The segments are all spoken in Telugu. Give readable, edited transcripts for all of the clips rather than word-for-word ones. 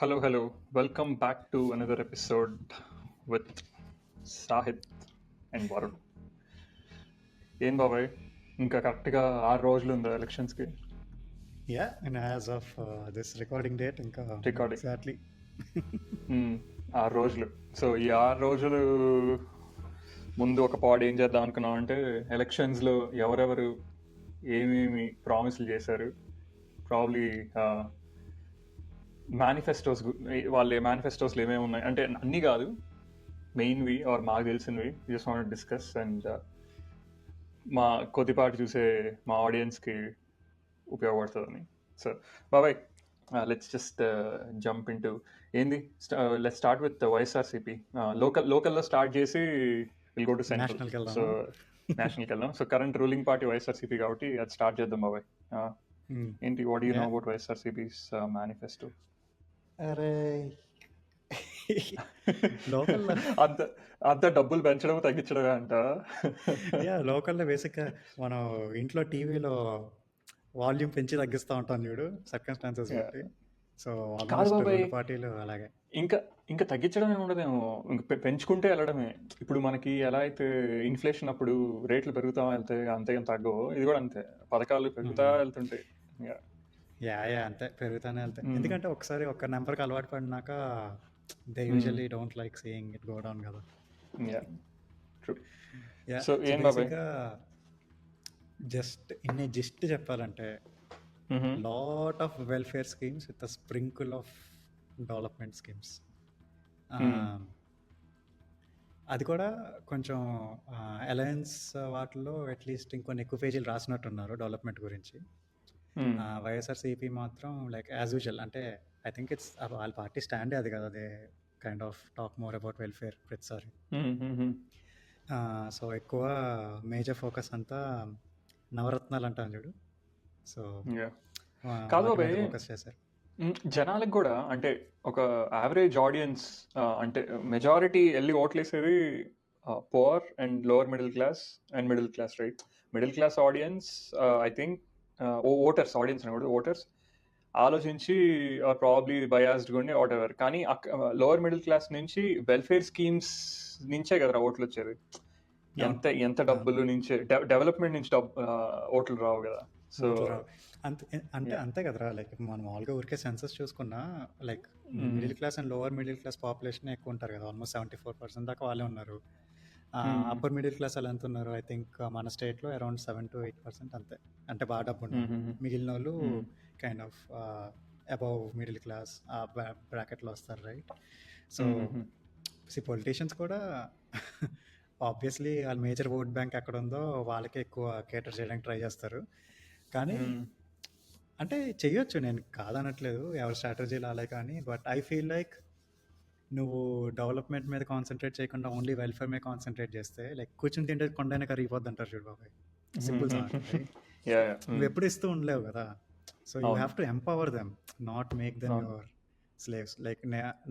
Hello, hello. Welcome back to another episode with Sahit and Varun. ఏం బాబాయ్, ఇంకా కరెక్ట్గా 6 రోజులు ఉంది ఎలక్షన్స్కి. Yeah, and as of this recording date, ఇంకా రికార్డింగ్ exactly. 6 రోజులు. సో ఈ 6 రోజులు ముందు ఒక పాడ్ ఏం చేద్దాం అనుకున్నాం అంటే, ఎలక్షన్స్లో ఎవరెవరు ఏమేమి ప్రామిస్లు చేశారు, ప్రాబ్లీ మేనిఫెస్టోస్, వాళ్ళ మేనిఫెస్టోస్లో ఏమేమి ఉన్నాయి అంటే అన్నీ కాదు, మెయిన్వి ఆర్ మాకు తెలిసినవి జస్ట్ వాంట్ డిస్కస్ అండ్ మా కొద్దిపాటి చూసే మా ఆడియన్స్కి ఉపయోగపడుతుందని. సో బాబాయ్, let's just jump into ఏంది, లెట్స్ స్టార్ట్ విత్ వైఎస్ఆర్సీపీ. లోకల్లో స్టార్ట్ చేసి will go to central. National కి వెళ్దామా? సో నేషనల్కి వెళ్దాం. So current ruling party YSRCP కాబట్టి అది స్టార్ట్ చేద్దాం బాబాయ్. ఏంటి, what you know Yeah. About YSRCP's manifesto? అరే లోకల్లో అంత అంత డబ్బులు పెంచడం తగ్గించడమే అంట. లోకల్లో బేసిక్గా మనం ఇంట్లో టీవీలో వాల్యూమ్ పెంచి తగ్గిస్తూ ఉంటాం చూడు, సర్కమ్స్టాన్సెస్ బట్టి. సో కాదు ఆల్మోస్ట్ బాబాయ్, రెండు పార్టీలు అలాగే. ఇంకా తగ్గించడమే ఉండదేమో, ఇంక పెంచుకుంటే వెళ్ళడమే. ఇప్పుడు మనకి ఎలా అయితే ఇన్ఫ్లేషన్ అప్పుడు రేట్లు పెరుగుతా వెళ్తే అంతే ఏం తగ్గవు, ఇది కూడా అంతే, పథకాలు పెరుగుతా వెళ్తుంటాయి. అంతే పెరుగుతానే వెళ్తాయి. ఎందుకంటే ఒకసారి ఒక నెంబర్కి అలవాటు పడినాక they usually don't like seeing it go down కదా. సో ఏం బాబాయ్, బేసిక్గా జస్ట్ చెప్పాలంటే lot of welfare schemes with sprinkle of development schemes. అది కూడా కొంచెం అలయన్స్ వాటిలో అట్లీస్ట్ ఇంకొన్ని ఎక్కువ పేజీలు రాసినట్టున్నారు డెవలప్మెంట్ గురించి. వైఎస్ఆర్సీపీ మాత్రం లైక్ యాజ్ యూజువల్, అంటే ఐ థింక్ ఇట్స్ వాళ్ళ పార్టీ స్టాండే అది కదా, they kind of talk more about welfare ప్రతిసారి. సో ఎక్కువ మేజర్ ఫోకస్ అంతా నవరత్నాలు అంటాను చూడు. సో కాదు బాబాయ్, ఫోకస్ చేశారు. జనాలకు కూడా అంటే ఒక యావరేజ్ ఆడియన్స్, అంటే మెజారిటీ వెళ్ళి ఓట్లేసేది poor and lower middle class and middle class, right? Middle class audience, I think voters, audience అనకూడదు, ఓటర్స్ ఆలోచించి ప్రాబ్లీ బయాస్డ్ ఉండి వాట్ ఎవర్. కానీ లోవర్ మిడిల్ క్లాస్ నుంచి వెల్ఫేర్ స్కీమ్స్ నుంచే కదరా ఓట్లు వచ్చేది. ఎంత డబ్బులు నుంచే, డెవలప్మెంట్ నుంచి ఓట్లు రావు కదా. సో అంతే కదరా, లైక్ మనం మామూలుగా ఊరికే సెన్సస్ చూసుకున్నా like middle class and lower middle class population ఎక్కువ ఉంటారు కదా, ఆల్మోస్ట్ 74% దాకా వాళ్ళే ఉన్నారు. అప్పర్ మిడిల్ క్లాస్ వాళ్ళు ఎంత ఉన్నారు, ఐ థింక్ మన స్టేట్లో అరౌండ్ 7 to 8% అంతే, అంటే బాగా డబ్బు ఉన్నారు. మిగిలిన వాళ్ళు kind of above middle class ఆ బ్రాకెట్లో వస్తారు, రైట్? సో పొలిటీషియన్స్ కూడా ఆబ్వియస్లీ వాళ్ళ మేజర్ ఓట్ బ్యాంక్ ఎక్కడ ఉందో వాళ్ళకే ఎక్కువ కేటర్ చేయడానికి ట్రై చేస్తారు. కానీ అంటే చెయ్యొచ్చు, నేను కాదనట్లేదు, ఎవరి స్ట్రాటజీలు అలా. కానీ బట్ ఐ ఫీల్ లైక్ నువ్వు డెవలప్మెంట్ మీద కాన్సన్ట్రేట్ చేయకుండా ఓన్లీ వెల్ఫేర్ మీద కాన్సన్ట్రేట్ చేస్తే లైక్ కూర్చుని తింటే కొండైనా కరిగిపోద్ది అంటారు చూడు బాబాయ్, సింపుల్ సాంగ్. నువ్వు ఎప్పుడు ఇస్తూ ఉండలేవు కదా. So you have to empower them, not make them your slaves. Like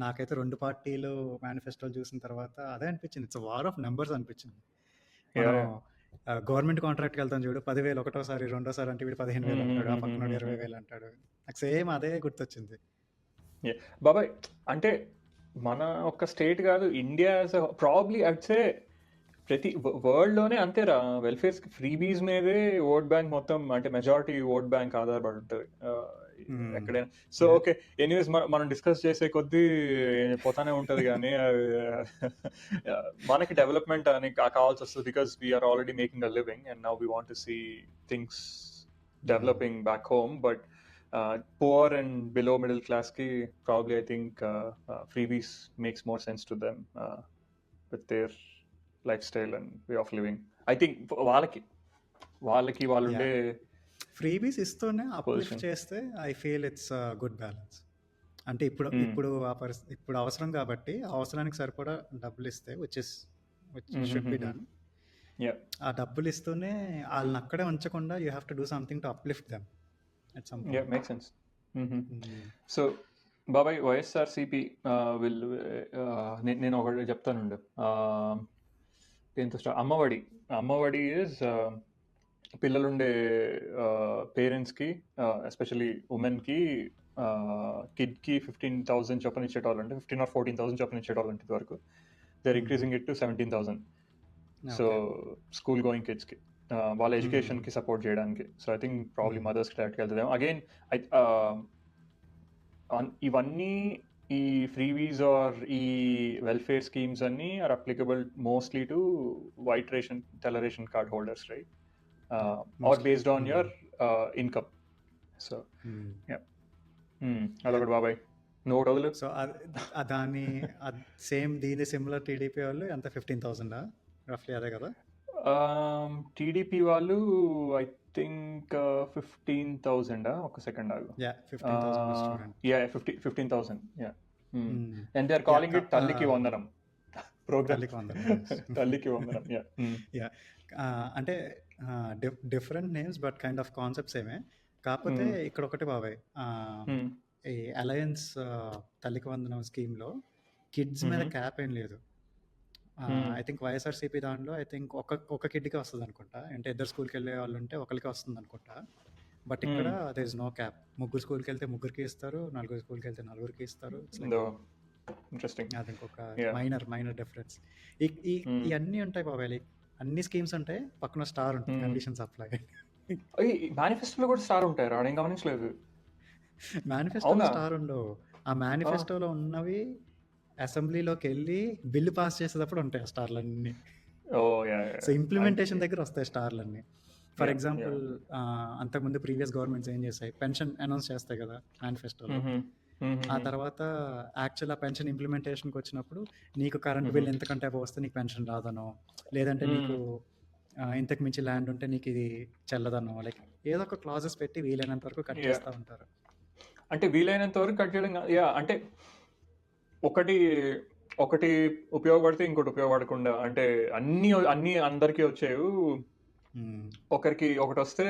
నాకైతే రెండు పార్టీలు మేనిఫెస్టోలు చూసిన తర్వాత అదే అనిపించింది, ఇట్స్ వార్ ఆఫ్ నెంబర్స్ అనిపించింది. గవర్నమెంట్ కాంట్రాక్ట్కి వెళ్తాం చూడు, 10,000 ఒకటోసారి, రెండోసారి అంటే వీడు 15,000 అంటాడు, ఆ పక్కన 20,000 అంటాడు. నాకు సేమ్ అదే గుర్తొచ్చింది బాబాయ్. అంటే మన ఒక్క స్టేట్ కాదు, ఇండియా ప్రాబ్లీ అట్సే ప్రతి వరల్డ్లోనే అంతేరా. వెల్ఫేర్ ఫ్రీబీస్ మీదే ఓట్ బ్యాంక్ మొత్తం, అంటే మెజారిటీ ఓట్ బ్యాంక్ ఆధారపడి ఉంటుంది ఎక్కడైనా. సో ఓకే, ఎనీవేస్ మనం డిస్కస్ చేసే కొద్దీ పోతానే ఉంటుంది. కానీ మనకి డెవలప్మెంట్ అని కావాల్సి వస్తుంది, because we're already making a living and now we want to see things developing back home. But poor and below middle class ki probably I think freebies makes more sense to them with their lifestyle and way of living. I think వాళ్ళకి వాళ్ళుండే ఫ్రీబీస్ ఇస్తూనే అప్లిఫ్ట్ చేస్తే I feel it's good balance. అంటే ఇప్పుడు ఇప్పుడు అవసరం కాబట్టి అవసరానికి సరిపడా డబ్బులు ఇస్తే విచ్ షుడ్ బి డన్. ఆ డబ్బులు ఇస్తూనే వాళ్ళని అక్కడే ఉంచకుండా you have to do something to uplift them. Make sense. So బాబాయ్, వైఎస్ఆర్సీపీ విల్, నేను ఒకటి చెప్తానుండు. దీంతో అమ్మఒడి ఈజ్ పిల్లలుండే పేరెంట్స్కి, ఎస్పెషలీ ఉమెన్కి కిడ్కి 15,000 చొప్పున ఇచ్చేటోళ్ళు అంటే 15 or 14,000 చొప్పున ఇచ్చేటోళ్ళు అంటే ఇదివరకు they're increasing it to 17,000. So school going కిడ్స్కి వాళ్ళ ఎడ్యుకేషన్కి సపోర్ట్ చేయడానికి. So I think probably mothers క్లారిటీకి వెళ్తుందేమో. అగైన్ ఇవన్నీ ఈ ఫ్రీవీస్ ఆర్ ఈ వెల్ఫేర్ స్కీమ్స్ అన్నీ are applicable mostly to white ration తెల్ల ration card holders, right? Or based on your income. So అదొకటి బాబాయ్, నువ్వు ఒకటి వదులు. సో దాని సేమ్ దీని సిమిలర్ టీడీపీ వాళ్ళు ఎంత 15,000 రఫ్లీ అదే కదా? టీడీపీ వాళ్ళు ఐ థింక్ 15,000. ఒక సెకండ్ ఆగు. 15,000. And they are calling it తల్లికి వందనం ప్రోగ్రామ్. తల్లికి వందనం. అంటే different names but kind of concepts ఏమే. కాకపోతే ఇక్కడ ఒకటి బాబాయ్, ఈ అలయన్స్ తల్లికి వందనం స్కీమ్లో కిడ్స్ మీద క్యాప్ ఏం లేదు. ఐ థింక్ వైఎస్ఆర్సీపీ దాంట్లో ఐ థింక్ ఒక కిడ్కి వస్తుంది అనుకుంటా. అంటే ఇద్దరు స్కూల్కి వెళ్ళే వాళ్ళు ఉంటే ఒకరికి వస్తుంది అనుకుంటా. బట్ ఇక్కడ దర్ ఇస్ నో క్యాప్. ముగ్గురు స్కూల్కి వెళ్తే ముగ్గురికి ఇస్తారు, నలుగురు స్కూల్కి వెళ్తే నలుగురికి ఇస్తారు. అది ఇంకొక మైనర్ డిఫరెన్స్. ఇవన్నీ ఉంటాయి బాబాయ్, లైక్ అన్ని స్కీమ్స్ ఉంటాయి, పక్కన స్టార్ ఉంటుంది, కండిషన్స్ అప్లై. మేనిఫెస్టోలో కూడా స్టార్ ఉంటాయి రా, నేను గమనించలేదు. మేనిఫెస్టోలో స్టార్ ఉండవు. ఆ మేనిఫెస్టోలో ఉన్నవి అసెంబ్లీలోకి వెళ్ళి బిల్లు పాస్ చేసేటప్పుడు ఉంటాయి ఆ స్టార్లన్నీ. సో ఇంప్లిమెంటేషన్ దగ్గర వస్తాయి స్టార్లన్నీ. ఫర్ ఎగ్జాంపుల్ అంతకుముందు ప్రీవియస్ గవర్నమెంట్స్ ఏం చేస్తాయి, పెన్షన్ అనౌన్స్ చేస్తాయి కదా మేనిఫెస్టోలో. ఆ తర్వాత యాక్చువల్ ఆ పెన్షన్ ఇంప్లిమెంటేషన్కి వచ్చినప్పుడు నీకు కరెంట్ బిల్ ఎంతకంటే వస్తే నీకు పెన్షన్ రాదనో, లేదంటే నీకు ఇంతకు మించి ల్యాండ్ ఉంటే నీకు ఇది చెల్లదనో, లైక్ ఏదో ఒక క్లాజెస్ పెట్టి వీలైనంత వరకు కట్ చేస్తూ ఉంటారు. అంటే వీలైనంత వరకు కట్ చేయడం, అంటే ఒకటి ఉపయోగపడితే ఇంకోటి ఉపయోగపడకుండా, అంటే అన్ని అందరికీ వచ్చేవి, ఒకరికి ఒకటి వస్తే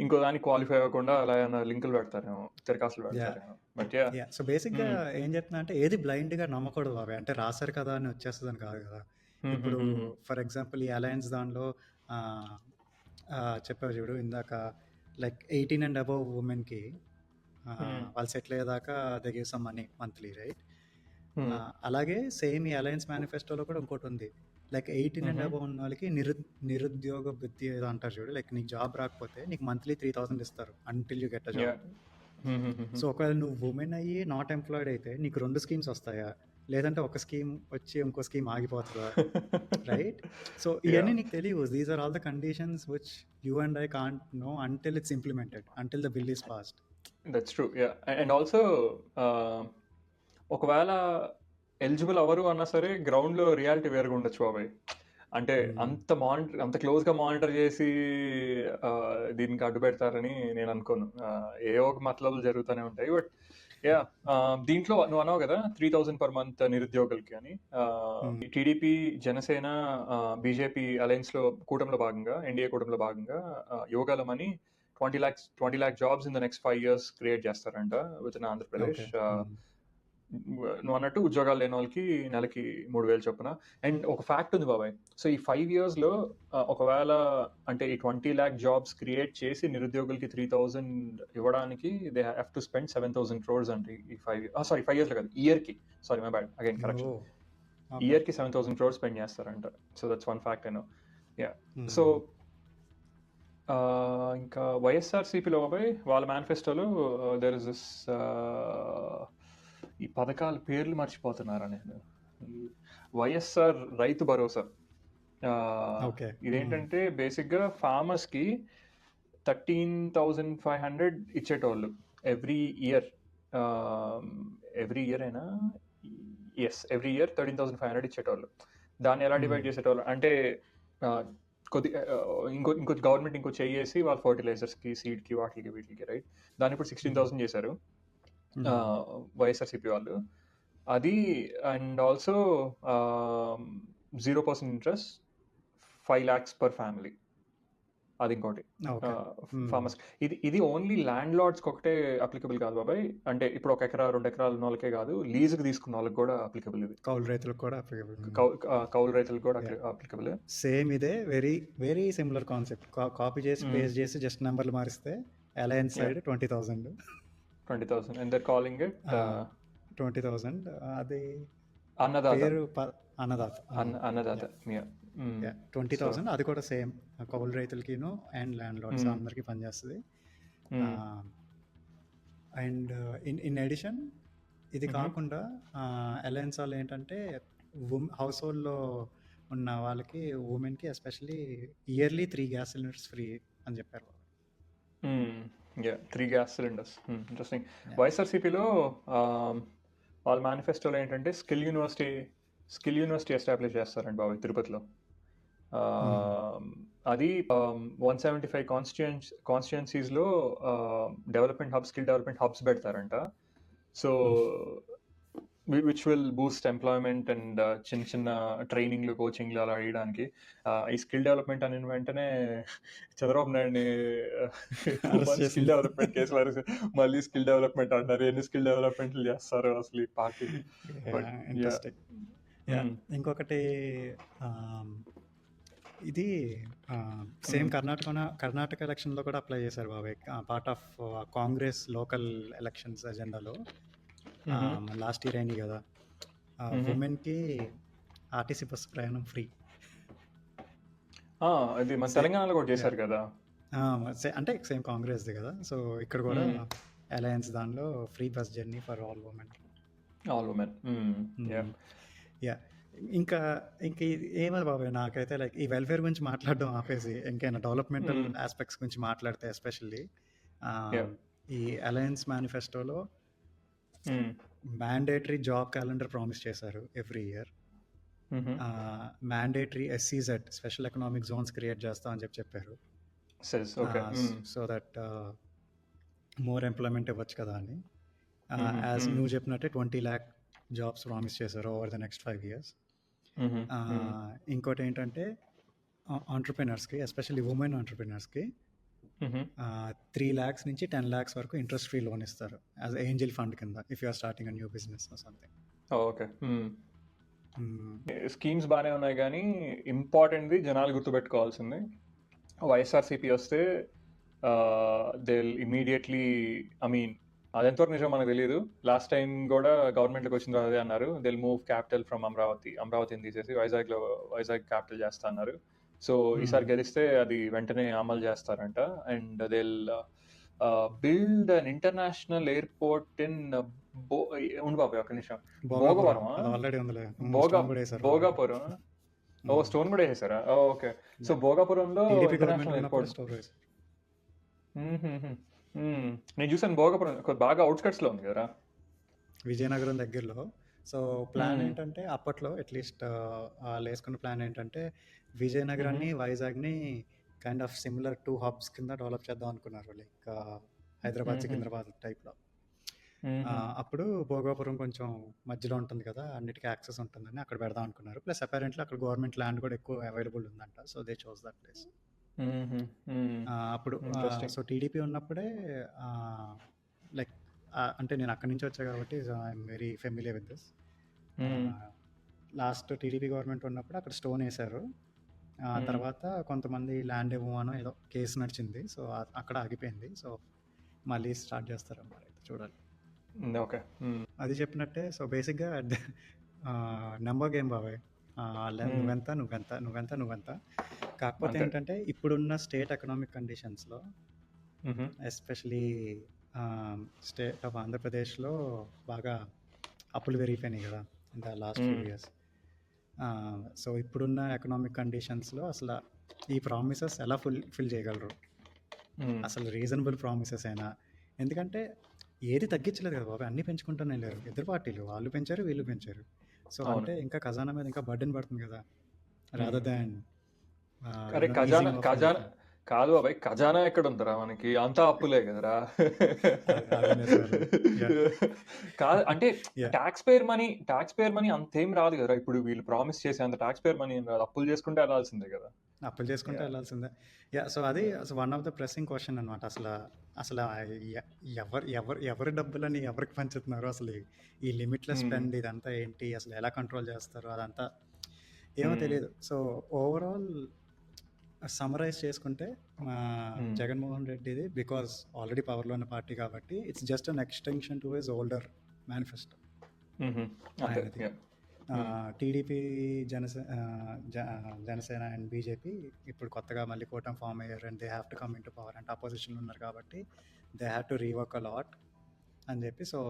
ఇంకో దానికి క్వాలిఫై అవ్వకుండా అలా లింకులు పెడతారేమో, దరఖాస్తులు పెడతారేమో. బట్ సో బేసిక్గా ఏం చెప్తున్నా అంటే ఏది బ్లైండ్గా నమ్మకూడదు బాబాయ్. అంటే రాశారు కదా అని వచ్చేస్తుందని కాదు కదా. ఇప్పుడు ఫర్ ఎగ్జాంపుల్ ఈ అలయన్స్ దానిలో చెప్పావు చూడు ఇందాక, లైక్ 18 and above ఉమెన్కి వాళ్ళు సెటిల్ అయ్యేదాకా they give some money monthly, right? అలాగే సేమ్ ఈ అలయన్స్ మేనిఫెస్టోలో కూడా ఇంకోటి ఉంది, లైక్ 18 and above ఉన్న వాళ్ళకి నిరుద్యోగ వృత్తి ఏదో అంటారు చూడు. లైక్ నీకు జాబ్ రాకపోతే నీకు మంత్లీ 3,000 ఇస్తారు until you get a job. So ఒకవేళ నువ్వు ఉమెన్ అయ్యి నాట్ ఎంప్లాయిడ్ అయితే నీకు 2 స్కీమ్స్ వస్తాయా, లేదంటే ఒక స్కీమ్ వచ్చి ఇంకో స్కీమ్ ఆగిపోతుందా, రైట్? సో ఇవన్నీ నీకు తెలియవు. These are all the conditions which you and I can't know until it's implemented, until the bill is passed. That's true. And also ఒకవేళ ఎలిజిబుల్ అవరు అన్నా సరే గ్రౌండ్లో రియాలిటీ వేరుగా ఉండొచ్చు బాబాయ్. అంటే అంత క్లోజ్గా మానిటర్ చేసి దీనికి అడ్డు పెడతారని నేను అనుకోను. ఏ ఒక మతలబులు జరుగుతూనే ఉంటాయి. బట్ దీంట్లో నువ్వు అన్నావు కదా 3,000 per month నిరుద్యోగులకి అని. టీడీపీ, జనసేన, బీజేపీ అలయన్స్ లో కూటమిలో భాగంగా, ఎన్డీఏ కూటమిలో భాగంగా యువగలం అని 20 lakh jobs in the next 5 years create చేస్తారంట విత్ ఇన్ ఆంధ్రప్రదేశ్. నువ్వు అన్నట్టు ఉద్యోగాలు లేని వాళ్ళకి నెలకి 3,000 చొప్పున. అండ్ ఒక ఫ్యాక్ట్ ఉంది బాబాయ్. సో ఈ 5 years లో ఒకవేళ అంటే ఈ 20 lakh jobs క్రియేట్ చేసి నిరుద్యోగులకి 3,000 ఇవ్వడానికి they have to spend 7,000 crores అంటే ఈ 5 years లో కాదు, ఇయర్కి. Sorry my bad, again correction. ఇయర్కి 7,000 crores స్పెండ్ చేస్తారంట. So that's one fact I know. So ఇంకా వైఎస్ఆర్సీపీలో బాబాయ్ వాళ్ళ మేనిఫెస్టోలో దెర్ ఇస్ దిస్, ఈ పథకాల పేర్లు మర్చిపోతున్నారా నేను, వైఎస్ఆర్ రైతు భరోసా. ఇదేంటంటే బేసిక్గా ఫార్మర్స్కి 13,500 ఇచ్చేటోళ్ళు ఎవ్రీ ఇయర్ అయినా, ఎవ్రీ ఇయర్ 13,500 ఇచ్చేటోళ్ళు. దాన్ని ఎలా డివైడ్ చేసేటోళ్ళు అంటే ఇంకో గవర్నమెంట్ ఇంకో చేసి వాళ్ళు ఫర్టిలైజర్స్కి, సీడ్కి, వాటికి వీటికి, రైట్? దాన్ని ఇప్పుడు 16,000 చేశారు వైఎస్ఆర్సీపీ వాళ్ళు. అది and also 0% interest, 5 lakhs per family. అది ఇంకోటి ఫార్మర్స్. ఇది ఓన్లీ ల్యాండ్ లార్డ్స్కి ఒకటే అప్లికబుల్ కాదు బాబాయ్. అంటే ఇప్పుడు 1 ఎకరా 2 ఎకరాలు ఉన్న వాళ్ళకే కాదు, లీజుకి తీసుకున్న వాళ్ళకి కూడా అప్లికబుల్. ఇది కౌలు రైతులకు కూడా అప్లికబుల్. కౌలు రైతులకు కూడా అప్లికబుల్. సేమ్ ఇదే, very very similar concept. Copy చేసి పేస్ట్ చేసి జస్ట్ నెంబర్లు మారిస్తే alliance side 20,000, 20,000 and they're calling it 20,000 అది అన్నదాత. పేరు అన్నదాత. అన్నదాత. Yeah. యా 20,000 అది కూడా సేమ్ కౌలు రైతులకిను అండ్ ల్యాండ్ లార్డ్స్ అందరికీ పనిచేస్తుంది. అండ్ ఇన్ ఎడిషన్ ఇది కాకుండా అలయన్స్ వాళ్ళు ఏంటంటే హౌస్ హోల్డ్లో ఉన్న వాళ్ళకి ఉమెన్కి especially yearly 3 gas cylinders free అని చెప్పారు. 3 గ్యాస్ సిలిండర్స్. ఇంట్రెస్టింగ్. వైఎస్ఆర్సీపీలో వాళ్ళ మేనిఫెస్టోలో ఏంటంటే స్కిల్ యూనివర్సిటీ ఎస్టాబ్లిష్ చేస్తారండి బాబు తిరుపతిలో. అది 175 కాన్స్టిట్యుయెన్సీస్లో స్కిల్ డెవలప్మెంట్ హబ్స్ పెడతారంట. So which will Boost employment and చిన్న చిన్న ట్రైనింగ్లు కోచింగ్లు అలా వేయడానికి. ఈ స్కిల్ డెవలప్మెంట్ అని వెంటనే చంద్రబాబు నాయుడిని స్కిల్ డెవలప్మెంట్ కేసు వారు మళ్ళీ స్కిల్ డెవలప్మెంట్ అంటారు. ఎన్ని స్కిల్ డెవలప్మెంట్లు చేస్తారు అసలు ఈ పార్టీ. ఇంకొకటి ఇది సేమ్ కర్ణాటక ఎలక్షన్లో కూడా అప్లై చేశారు బాబాయ్. Part of Congress local elections ఎజెండాలో లాస్ట్ ఇయర్ అయింది కదా, ఉమెన్కి ఆర్టీసీ బస్ ప్రయాణం ఫ్రీ. అది మన తెలంగాణలో కూడా చేశారు కదా. అంటే సేమ్ కాంగ్రెస్ది కదా. సో ఇక్కడ కూడా అలయన్స్ దానిలో free bus journey for all women. Yeah ఇంకా ఏమది బాబాయ్ నాకైతే లైక్ ఈ వెల్ఫేర్ గురించి మాట్లాడడం ఆపేసి ఇంకైనా డెవలప్మెంటల్ ఆస్పెక్ట్స్ గురించి మాట్లాడితే ఎస్పెషల్లీ ఈ అలయన్స్ మేనిఫెస్టోలో మ్యాండేటరీ జాబ్ క్యాలెండర్ ప్రామిస్ చేశారు every year. Mandatory SEZ special economic zones create చేస్తా అని చెప్పారు. సో దట్ మోర్ ఎంప్లాయ్మెంట్ ఇవ్వచ్చు కదా అని. యాజ్ నువ్వు చెప్పినట్టే 20 lakh జాబ్స్ ప్రామిస్ చేశారు ఓవర్ ద నెక్స్ట్ 5 years. ఇంకోటి ఏంటంటే ఆంటర్ప్రినర్స్కి ఎస్పెషల్లీ ఉమెన్ ఆంటర్ప్రినర్స్కి 3 lakhs నుంచి 10 lakhs వరకు ఇంట్రెస్ట్ ఫ్రీ లోన్ ఇస్తారు యాజ్ ఏంజల్ ఫండ్ కింద if you are starting a new business or something. Okay. Schemes బాగానే ఉన్నాయి కానీ ఇంపార్టెంట్ది జనాలు గుర్తుపెట్టుకోవాల్సింది, వైఎస్ఆర్సీపీ వస్తే దే ఇమీడియట్లీ అది ఎంతవరకు నిజం మనకు తెలియదు. లాస్ట్ టైం కూడా గవర్నమెంట్కి వచ్చిన తర్వాత అదే అన్నారు, దే మూవ్ క్యాపిటల్ ఫ్రమ్ అమరావతిని తీసేసి వైజాగ్ క్యాపిటల్ చేస్తా అన్నారు. సో ఈసారి గెలిస్తే అది వెంటనే అమలు చేస్తారంట. And they build an international airport in బాబాయ్ ఒక నిమిషం భోగవరం భోగాపురం. స్టోన్ కూడా వేసారా? ఓకే. సో భోగాపురంలో ఇంటర్నేషనల్ ఎయిర్పోర్ట్ నేను చూసాను. భోగాపురం బాగా అవుట్స్కట్స్ లో ఉంది కదా, విజయనగరం దగ్గరలో. సో ప్లాన్ ఏంటంటే అప్పట్లో అట్లీస్ట్ వాళ్ళు వేసుకున్న ప్లాన్ ఏంటంటే విజయనగరాన్ని వైజాగ్ని కైండ్ ఆఫ్ సిమిలర్ 2 hubs కింద డెవలప్ చేద్దాం అనుకున్నారు, లైక్ హైదరాబాద్ సికింద్రాబాద్ టైప్లో. అప్పుడు భోగాపురం కొంచెం మధ్యలో ఉంటుంది కదా, అన్నిటికీ యాక్సెస్ ఉంటుందని అక్కడ పెడదాం అనుకున్నారు. ప్లస్ అపారెంట్లీ అక్కడ గవర్నమెంట్ ల్యాండ్ కూడా ఎక్కువ అవైలబుల్ ఉందంట. So they chose that place. అప్పుడు సో టీడీపీ ఉన్నప్పుడే లైక్ అంటే నేను అక్కడి నుంచి వచ్చా కాబట్టి I'm very familiar with this. Last TDP government ఉన్నప్పుడు అక్కడ స్టోన్ వేశారు. తర్వాత కొంతమంది ల్యాండ్ ఇవ్వమనో ఏదో కేసు నడిచింది. సో అక్కడ ఆగిపోయింది. సో మళ్ళీ స్టార్ట్ చేస్తారన్నమాట, చూడాలి. ఓకే. అది చెప్పినట్టే. సో బేసిక్గా నెంబర్ గేమ్ బాబాయ్, నువ్వెంత. కాకపోతే ఏంటంటే ఇప్పుడున్న స్టేట్ ఎకనామిక్ కండిషన్స్లో ఎస్పెషలీ స్టేట్ ఆఫ్ ఆంధ్రప్రదేశ్లో బాగా అప్పులు పెరిగిపోయినాయి కదా in the last few years. So ఇప్పుడున్న ఎకనామిక్ కండిషన్స్లో అసలు ఈ ప్రామిసెస్ ఎలా ఫుల్ చేయగలరు? అసలు రీజనబుల్ ప్రామిసెస్ అయినా, ఎందుకంటే ఏది తగ్గించలేదు కదా బాబు, అన్నీ పెంచుకుంటూనే లేరు ఇద్దరు పార్టీలు, వాళ్ళు పెంచారు వీళ్ళు పెంచారు. సో అంటే ఇంకా ఖజానా మీద ఇంకా బర్డెన్ పడుతుంది కదా, రాదర్ దాన్ కాదు బాబాయ్, ఖజానా ఎక్కడ ఉందరా మనకి, అంతా అప్పులే కదరా. కాదు అంటే ట్యాక్స్ పేర్ మనీ అంతేం రాదు కదా. ఇప్పుడు వీళ్ళు ప్రామిస్ చేసే అంత ట్యాక్స్ పేర్ మనీ ఏం రాదు, అప్పులు చేసుకుంటే వెళ్ళాల్సిందే కదా. యా. సో అది one of the pressing question అనమాట. అసలు ఎవరి డబ్బులని ఎవరికి పంచుతున్నారు, అసలు ఈ లిమిట్లెస్ స్పెండ్ ఇదంతా ఏంటి, అసలు ఎలా కంట్రోల్ చేస్తారు, అదంతా ఏమో తెలియదు. సో ఓవరాల్ సమ్మరైజ్ చేసుకుంటే మా Hmm. జగన్మోహన్ రెడ్డిది బికాజ్ ఆల్రెడీ పవర్లో ఉన్న పార్టీ కాబట్టి it's just an extension to his older manifesto Mhm. అంతే. ఆయనది. Yeah. Hmm. TDP Janasena and BJP ఇప్పుడు కొత్తగా మళ్ళీ కూటమి ఫామ్ అయ్యారు and they have to come into power అంటే అపోజిషన్లో ఉన్నారు కాబట్టి they have to rework a lot అని చెప్పి సో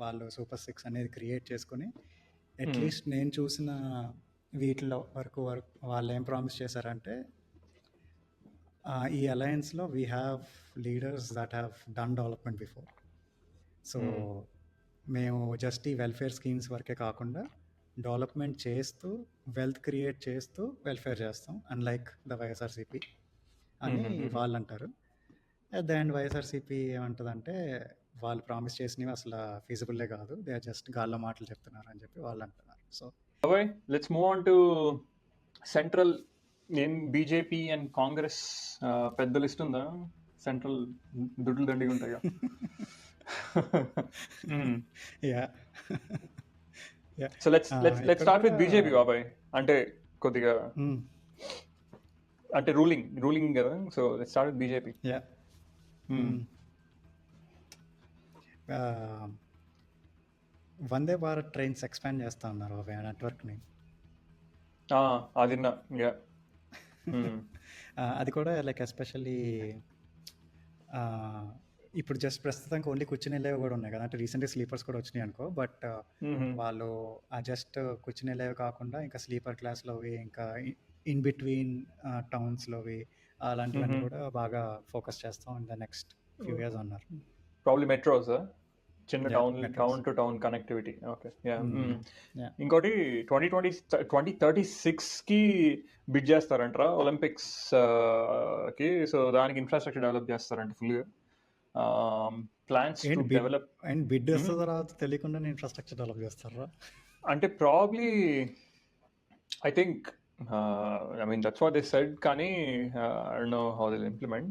వాళ్ళు సూపర్ సిక్స్ అనేది క్రియేట్ చేసుకుని అట్లీస్ట్ నేను చూసిన వీటిలో వరకు వాళ్ళు ఏం ప్రామిస్ చేశారంటే ఈ అలయన్స్లో we have leaders that have done development before. So మేము జస్ట్ ఈ వెల్ఫేర్ స్కీమ్స్ వరకే కాకుండా డెవలప్మెంట్ చేస్తూ వెల్త్ క్రియేట్ చేస్తూ వెల్ఫేర్ చేస్తాం అన్లైక్ ద వైఎస్ఆర్సీపీ అని వాళ్ళు అంటారు. అట్ ద ఎండ్ వైఎస్ఆర్సీపీ ఏమంటుందంటే వాళ్ళు ప్రామిస్ చేసినవి అసలు ఫీజిబుల్లే కాదు, దే ఆర్ జస్ట్ గాల్లో మాటలు చెప్తున్నారు అని చెప్పి వాళ్ళు అంటున్నారు. So let's move on to central. నేను బీజేపీ అండ్ కాంగ్రెస్ పెద్ద లిస్ట్ ఉందా? సెంట్రల్ దుడ్లు దండిగా ఉంటాయి. So let's start with BJP బాబాయ్. అంటే కొద్దిగా అంటే రూలింగ్ కదా. So let's start with BJP. Vande Bharat trains expand చేస్తా ఉన్నారు ఆ నెట్వర్క్ని. అది అది కూడా లైక్ ఎస్పెషల్లీ ఇప్పుడు జస్ట్ ప్రస్తుతానికి ఓన్లీ కూర్చుని వెళ్ళేవి కూడా ఉన్నాయి కదా, అంటే రీసెంట్గా స్లీపర్స్ కూడా వచ్చినాయి అనుకో, బట్ వాళ్ళు జస్ట్ కూర్చుని వెళ్ళేవి కాకుండా ఇంకా స్లీపర్ క్లాస్లోవి ఇంకా ఇన్ బిట్వీన్ టౌన్స్లోవి అలాంటివన్నీ కూడా బాగా ఫోకస్ చేస్తాం in the next few years అన్నారు. ప్రాబ్లీ మెట్రోస్, చిన్న town to town connectivity. Okay. ఇంకోటి 2036కి బిడ్ చేస్తారంటారా ఒలింపిక్స్ కి. సో దానికి ఇన్ఫ్రాస్ట్రక్చర్ డెవలప్ చేస్తారంట ఫుల్గా. Plans to develop and bid వస్తున్న తర్వాత తెలియకుండా ఇన్ఫ్రాస్ట్రక్చర్ డెవలప్ చేస్తారా అంటే probably I think I mean that's what they said, కానీ I don't know how they'll implement,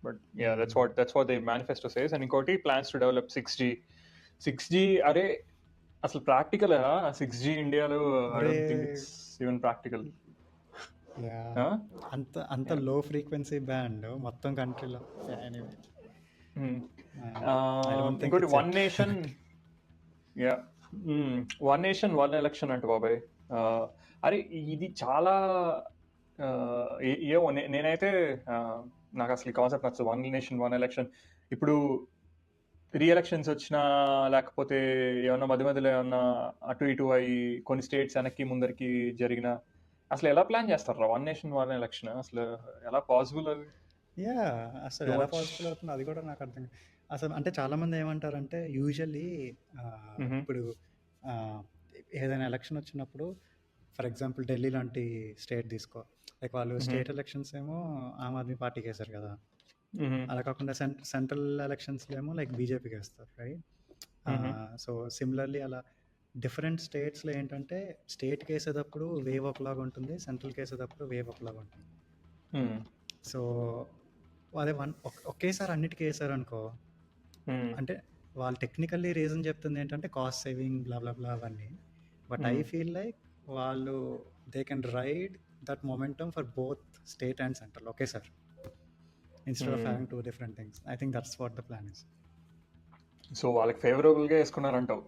but yeah, that's what their manifesto says. And inkoti plans to develop 6G. అరే అసలు ప్రాక్టికల్ 6G ఇండియాలో? I don't think it's even practical. అంత లో ఫ్రీక్వెన్సీ బ్యాండ్ మొత్తం కంట్రీలో. ఇంకోటి వన్ నేషన్ వన్ ఎలక్షన్ అంట బాబాయ్. అరే ఇది చాలా ఏమో నేనైతే నాకు అసలు ఈ కాన్సెప్ట్ నచ్చదు. One nation one election. ఇప్పుడు రీఎలక్షన్స్ వచ్చినా లేకపోతే ఏమన్నా మధ్యలో ఏమన్నా అటు ఇటు అయ్యి కొన్ని స్టేట్స్ వెనక్కి ముందరికి జరిగిన అసలు ఎలా ప్లాన్ చేస్తారా వన్ నేషన్ వన్ ఎలక్షన్? అసలు ఎలా పాసిబుల్ అది? అసలు ఎలా పాసిబుల్ అవుతుంది అది కూడా నాకు అర్థం. అసలు అంటే చాలామంది ఏమంటారంటే యూజువల్లీ ఇప్పుడు ఏదైనా ఎలక్షన్ వచ్చినప్పుడు ఫర్ ఎగ్జాంపుల్ ఢిల్లీ లాంటి స్టేట్ తీసుకో, లైక్ వాళ్ళు స్టేట్ ఎలక్షన్స్ ఏమో ఆమ్ ఆద్మీ పార్టీకి వేస్తారు కదా, అలా కాకుండా సెంట్రల్ ఎలక్షన్స్ ఏమో లైక్ బీజేపీకి వేస్తారు, రైట్? సో సిమిలర్లీ అలా డిఫరెంట్ స్టేట్స్లో ఏంటంటే స్టేట్కి వేసేటప్పుడు వేవ్ ఒకలాగా ఉంటుంది, సెంట్రల్కి వేసేటప్పుడు వేవ్ ఒకలాగా ఉంటుంది. సో అదే ఒకేసారి అన్నిటికీ వేసారు అనుకో, అంటే వాళ్ళు టెక్నికల్లీ రీజన్ చెప్తుంది ఏంటంటే కాస్ట్ సేవింగ్ బ్లా బ్లా బ్లా అవన్నీ, బట్ ఐ ఫీల్ లైక్ వాళ్ళు they can ride that momentum for both state and central ఒకేసారి instead of having two different things. I think that's what the plan is. So వాళ్ళకి ఫేవరబుల్గా వేసుకున్నారంటావు.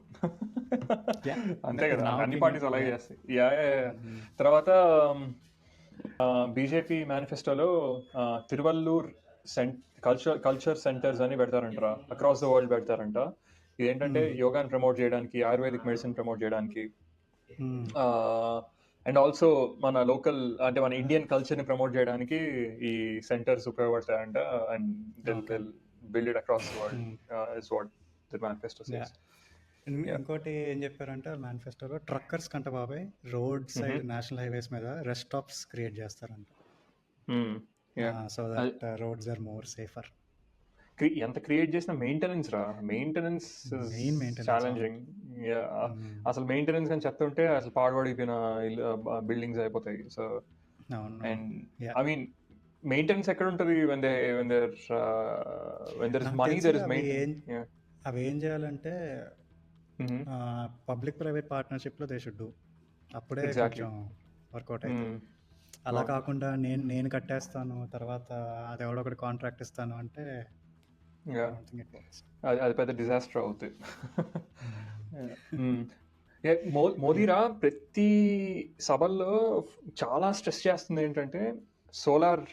అంతే కదా, అన్ని పార్టీస్ అలాగే చేస్తాయి. తర్వాత బీజేపీ మేనిఫెస్టోలో తిరువల్లూర్ కల్చర్ సెంటర్స్ అని పెడతారంటారా, అక్రాస్ ద వరల్డ్ పెడతారంట. ఇదేంటంటే యోగాని ప్రమోట్ చేయడానికి, ఆయుర్వేదిక్ మెడిసిన్ ప్రమోట్ చేయడానికి, అండ్ ఆల్సో మన లోకల్ అంటే మన ఇండియన్ కల్చర్ని ప్రమోట్ చేయడానికి ఈ సెంటర్స్ ఉపయోగపడతాయంట. And build it across the world is what the manifesto says. ఇంకోటి ఏం చెప్పారంటే మేనిఫెస్టోలో ట్రక్కర్స్ కంట బాబాయ్ రోడ్ సైడ్ నేషనల్ హైవేస్ మీద రెస్ట్ స్టాప్స్ క్రియేట్ చేస్తారంట. So that roads are more safer. ఎంత క్రియేట్ చేసిన మెయింటెనెన్స్ ఛాలెంజింగ్. అసలు మెయింటెనెన్స్ అని చెప్తుంటే అసలు పాడుపడిపోయిన బిల్డింగ్స్ అయిపోతాయి. So and I mean maintenance ఎక్కడ ఉంటుంది? when there is money there is maintenance. అవి ఏం చేయాలంటే పబ్లిక్ ప్రైవేట్ పార్ట్నర్షిప్ లో దే షుడ్ డూ, అప్పుడే కొంచెం వర్కౌట్ అవుతుంది. అలా అవును. కాకుండా నేను కట్టేస్తాను, తర్వాత అది ఎవడో ఒకటి కాంట్రాక్ట్ ఇస్తాను అంటే I yeah, don't think it works. అది అది పెద్ద డిజాస్టర్ అవుతుంది. మోదీరా ప్రతి సభల్లో చాలా స్ట్రెస్ చేస్తుంది ఏంటంటే సోలార్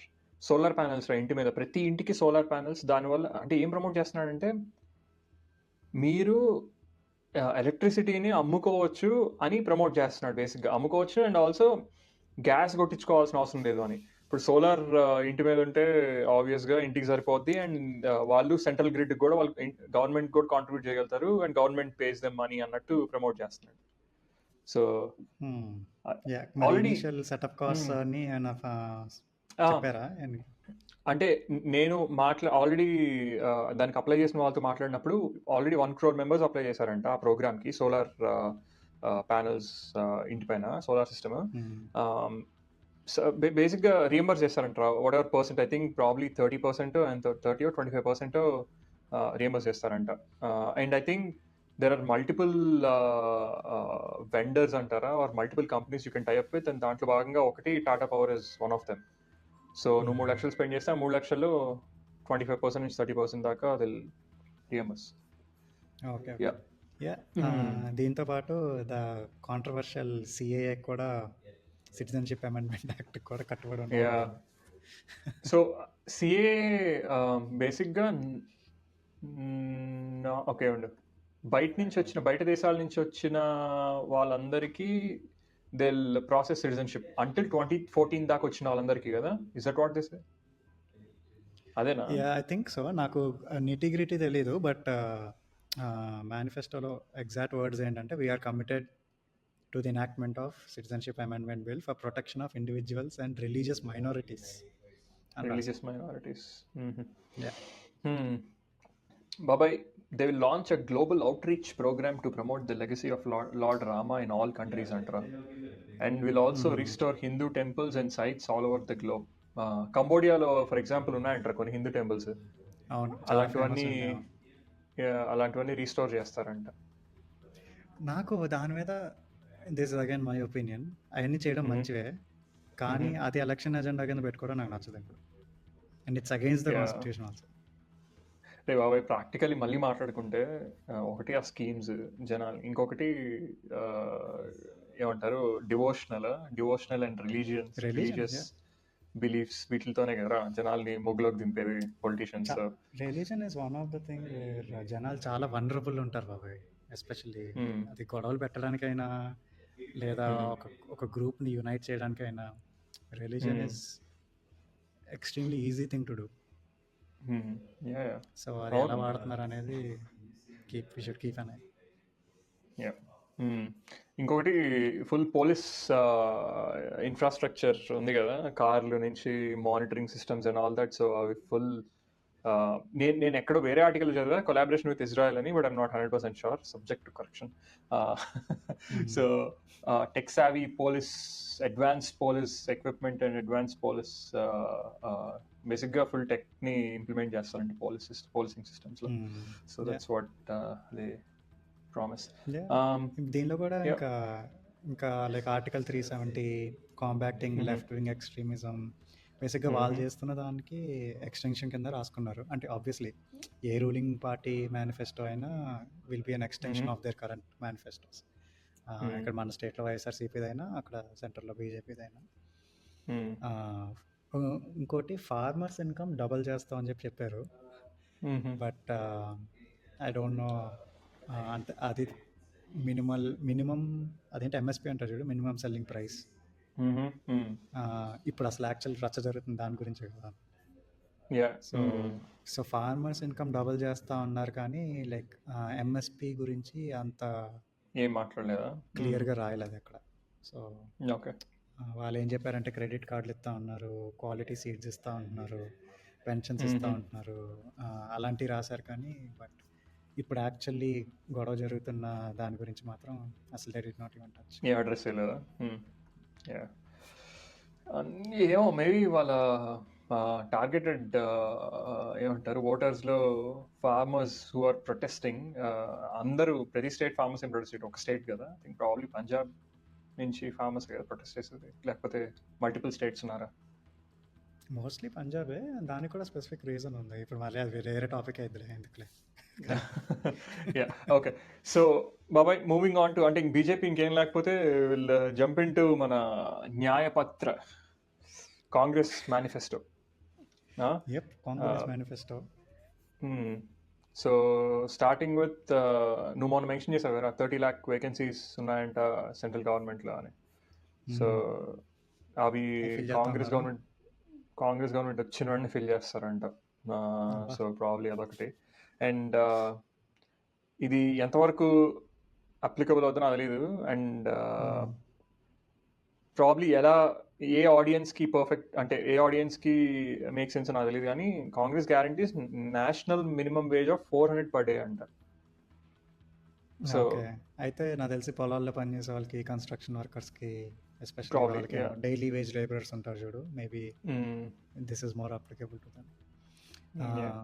సోలార్ ప్యానెల్స్ రా ఇంటి మీద, ప్రతి ఇంటికి సోలార్ ప్యానెల్స్. దానివల్ల అంటే ఏం ప్రమోట్ చేస్తున్నాడంటే మీరు ఎలక్ట్రిసిటీని అమ్ముకోవచ్చు అని ప్రమోట్ చేస్తున్నాడు. బేసిక్గా అమ్ముకోవచ్చు, అండ్ ఆల్సో గ్యాస్ కొట్టించుకోవాల్సిన అవసరం లేదు అని. ఇప్పుడు సోలార్ ఇంటి మీద ఉంటే ఆబ్వియస్గా ఇంటికి సరిపోద్ది, అండ్ వాళ్ళు సెంట్రల్ గ్రిడ్ కూడా వాళ్ళు గవర్నమెంట్ కూడా కాంట్రిబ్యూట్ చేయగలుగుతారు, and government pays them money అన్నట్టు ప్రమోట్ చేస్తున్నాడు. సో యా, మరి ఆల్రెడీ ఇనిషియల్ సెటప్ కాస్ట్ అని ఆయన చెప్పారా? అంటే నేను ఆల్రెడీ దానికి అప్లై చేసిన వాళ్ళతో మాట్లాడినప్పుడు ఆల్రెడీ 1 crore మెంబర్స్ అప్లై చేశారంట ఆ ప్రోగ్రామ్కి, సోలార్ ప్యానల్స్ ఇంటి పైన సోలార్ సిస్టమ్. బేసిక్గా రీఎంబర్స్ చేస్తారంట whatever percent, I think probably 30% and 30 or 25% reimburse చేస్తారంట. And I think there are multiple vendors అంటారా, or multiple companies you can tie up with, and దాంట్లో భాగంగా ఒకటి Tata power is one of them. So నువ్వు 3 లక్షలు స్పెండ్ చేస్తే 3 లక్షల్లో 25% నుంచి 30% దాకా అది రియంబర్స్. ఓకే. యా, దీంతో పాటు ద కాంట్రవర్షియల్ సిఏఏ కూడా, సిటిజన్షిప్ అమెండ్మెంట్ యాక్ట్ కూడా కట్టుబడి ఉంటారు. సో సిఏ బేసిక్గా ఓకే ఉండు, బయట దేశాల నుంచి వచ్చిన వాళ్ళందరికీ they'll process citizenship until 2014 దాకా వచ్చిన వాళ్ళందరికీ కదా. Is that what this? అదేనా? Yeah, I think so. నాకు నిటీ గ్రిటీ తెలీదు, బట్ మేనిఫెస్టోలో ఎగ్జాక్ట్ వర్డ్స్ ఏంటంటే we're committed to the enactment of citizenship amendment bill for protection of individuals and religious minorities. Babai, they will launch a global outreach program to promote the legacy of Lord Rama in all countries, and will also restore Hindu temples and sites all over the globe. కంబోడియాలో ఫర్ ఎగ్జాంపుల్ ఉన్నాయంటారు కొన్ని హిందూ టెంపుల్స్, అలాంటివన్నీ రీస్టోర్ చేస్తారంట. నాకు దాని మీద this is again my opinion, అవన్నీ చేయడం మంచివే, కానీ అది ఎలక్షన్ ఎజెండా కింద పెట్టుకోవడం నాకు నచ్చదు ఇప్పుడు, and it's against the constitution also. రే బాబాయ్, ప్రాక్టికలీ మళ్ళీ మాట్లాడుకుంటే ఒకటి ఆ స్కీమ్స్ జనాలు, ఇంకొకటి ఏమంటారు డివోషనల్ అండ్ రిలీజియస్ బిలీఫ్స్, వీటితోనే కదా జనాల్ని మొగ్గులోకి దింపేది politicians. Religion is one of the thing where జనాలు చాలా వనరబుల్ ఉంటారు బాబాయ్, ఎస్పెషల్లీ అది గొడవలు పెట్టడానికైనా లేదా ఒక గ్రూప్ని యునైట్ చేయడానికైనా religion is extremely easy thing to do. So అది ఎలా వాడుతున్నారు అనేది we should keep an eye. ఇంకొకటి ఫుల్ పోలీస్ ఇన్ఫ్రాస్ట్రక్చర్ ఉంది కదా, కార్లు నుంచి monitoring systems and all that. So అవి ఫుల్, నేను ఎక్కడో వేరే ఆర్టికల్ చదివా కొలాబరేషన్ విత్ ఇజ్రాయెల్ అని, but I'm not 100% sure, subject to correction. So tech savvy police, advanced police equipment and advanced police, బేసిక్గా ఫుల్ టెక్ని ఇంప్లిమెంట్ చేస్తారంటే పోలీసింగ్ సిస్టమ్స్లో. So that's what they promise. దీనిలో కూడా ఇంకా like article 370 combating left wing extremism, బేసిక్గా వాళ్ళు చేస్తున్న దానికి ఎక్స్టెన్షన్ కింద రాసుకున్నారు. అంటే obviously a ruling party manifesto అయినా will be an extension of their current manifestos. ఇక్కడ మన స్టేట్లో వైఎస్ఆర్సీపీదైనా, అక్కడ సెంటర్లో బీజేపీదైనా. ఇంకోటి ఫార్మర్స్ ఇన్కమ్ డబల్ చేస్తామని చెప్పారు, బట్ ఐ డోంట్ నో. అంటే అది మినిమం అదేంటి ఎంఎస్పి అంటారు చూడు, మినిమం సెల్లింగ్ ప్రైస్. ఇప్పుడు అసలు యాక్చువల్ రచ్చ జరుగుతుంది దాని గురించి కదా. సో ఫార్మర్స్ ఇన్కమ్ డబుల్ చేస్తా ఉన్నారు, కానీ లైక్ ఎంఎస్పి గురించి అంత ఏం మాట్లాడలేదా, క్లియర్గా రాయలేదు అక్కడ. సో వాళ్ళు ఏం చెప్పారంటే క్రెడిట్ కార్డులు ఇస్తా ఉన్నారు, క్వాలిటీ సీడ్స్ ఇస్తా ఉంటున్నారు, పెన్షన్స్ ఇస్తా ఉంటున్నారు, అలాంటివి రాశారు. కానీ బట్ ఇప్పుడు యాక్చువల్లీ గొడవ జరుగుతున్న దాని గురించి మాత్రం అసలు they did not even touch. A address చేయలేదా? ఏమో మేబీ వాళ్ళ టార్గెటెడ్ ఏమంటారు ఓటర్స్లో ఫార్మర్స్ హూ ఆర్ ప్రొటెస్టింగ్, అందరూ ప్రతి స్టేట్ ఫార్మర్స్ ఏం ప్రొటెస్ట్, ఒక స్టేట్ కదా, ఐ థింక్ ప్రాబ్లీ పంజాబ్ నుంచి ఫేమస్ కదా ప్రొటెస్ట్ చేసేది, లేకపోతే మల్టిపుల్ స్టేట్స్ ఉన్నారా? మోస్ట్లీ పంజాబే. దానికి కూడా స్పెసిఫిక్ రీజన్ ఉంది. ఇప్పుడు మళ్ళీ అది వేరే టాపిక్ అయిద్దిలే, ఎందుకులే. Yeah okay. సో బాబాయ్, మూవింగ్ ఆన్ టు, అంటే బీజేపీ ఇంకేం లేకపోతే విల్ జంప్ ఇన్ టు మన Nyay Patra Congress manifesto. Yup, Congress manifesto. So starting with, నువ్వు మొన్న మెన్షన్ చేసావు కదా 30 lakh వేకెన్సీస్ ఉన్నాయంట సెంట్రల్ గవర్నమెంట్లో అని. సో అవి fill కాంగ్రెస్ చేస్తామన్నారా? గవర్నమెంట్ వచ్చిన వెంటనే ఫిల్ చేస్తారంట. సో ప్రాబ్లీ అదొకటి. అండ్ ఇది ఎంతవరకు అప్లికబుల్ అవుతుందో నాకు తెలియదు. అండ్ ప్రాబ్లీ ఏ ఆడియన్స్కి పర్ఫెక్ట్, అంటే ఏ ఆడియన్స్కి మేక్ సెన్స్ నాకు తెలియదు, కానీ Congress guarantees national minimum wage of 400 per day అంట. సో ఓకే, అయితే నాకు తెలిసి పొలాల్లో పనిచేసే వాళ్ళకి, కన్స్ట్రక్షన్ వర్కర్స్కి, ఎస్పెషల్లీ Probably, వాళ్ళకి yeah. డైలీ వేజ్ లేబరర్స్ ఉంటారు చూడు, maybe mm, this is more applicable to them. yeah.